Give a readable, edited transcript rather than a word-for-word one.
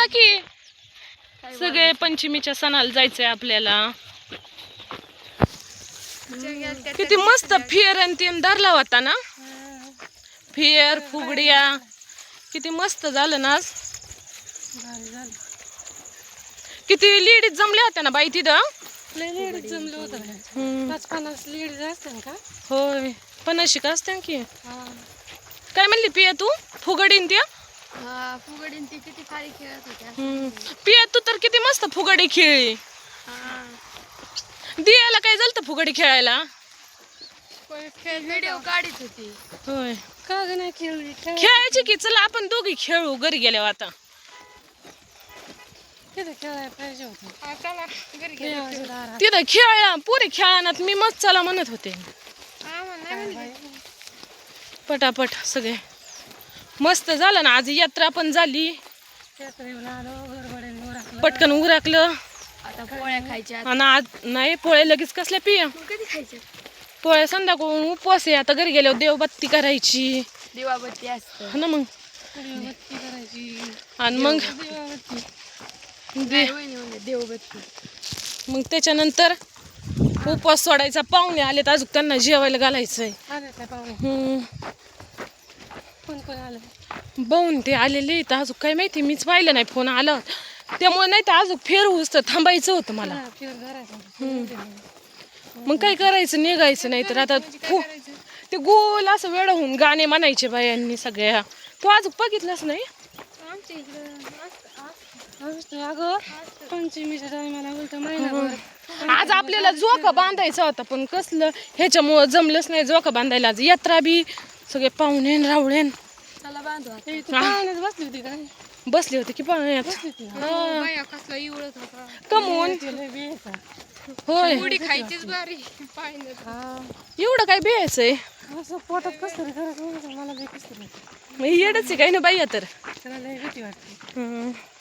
की सगळे पंचमीच्या सणाला जायचंय आपल्याला. किती मस्त फेर आणि तीन धरला होता ना, फेर फुगड्या किती मस्त झालं ना आज. किती लेडीज जमल्या होत्या ना बाई तिथं. लेडीज जमलं होतं. 50 लेडीज असतात का? होय 50 का असते की. काय म्हणली पिया तू? फुगडीन त्या फुगडीन ती किती सारी खेळत होत्या. पिया तू तर किती मस्त फुगडी खेळली. दियाला काय झालं फुगडी खेळायला? व्हिडिओ काढत होती. होय का ग नाही खेळली? खेळायची की, चला आपण दोघी खेळू घरी गेल्यावर. आता तिथे खेळायला पाहिजे होतं. तिथं खेळा पुरे खेळानात मी मस्त चला म्हणत होते. पटापट सगळे मस्त झालं ना आज. यात्रा पण झाली, पटकन उरकलं. आता पोळ्या खायच्या. आणि आज नाही पोळ्या लगेच कसल्या पिया. कधी खायच्या? पोळ्या संध्याकाळून उपवास आहे. आता घरी गेल्यावर देवबत्ती करायची दिवाबत्ती असतं ना मग. करायची आणि मग देवबत्ती. मग त्याच्यानंतर उपवास सोडायचा. पाहुणे आलेत अजून, त्यांना जेवायला घालायचंय. कोण कोण आलं? बहून ते आलेले तर अजून काय माहिती, मीच पाहिलं नाही. फोन आला त्यामुळे, नाही तर अजून फेर होऊस तर थांबायचं होतं मला. मग काय करायचं, निघायचं नाही तर. आता ते गोल असं वेळ होऊन गाणे म्हणायचे बायांनी सगळ्या. तू अजून बघितलंच नाही? अगं पंचमीच्या टायमाला उलट महिनाभर. आज आपल्याला जोका बांधायचा होता पण कसलं ह्याच्यामुळं जमलंच नाही जोका बांधायला. आज यात्रा बी सगळे पाहुणे रावळेन चला बांधू. बसली होती काय? बसले होते की पाहुण्यात. कसला इवळत होता कमवून. होय खायचीच बारी. एवढं काय बियायचंय असं पोटात कसं करायचं मला बी कसं मग येडच आहे काही ना बाई तर. त्याला लय भीती वाटते.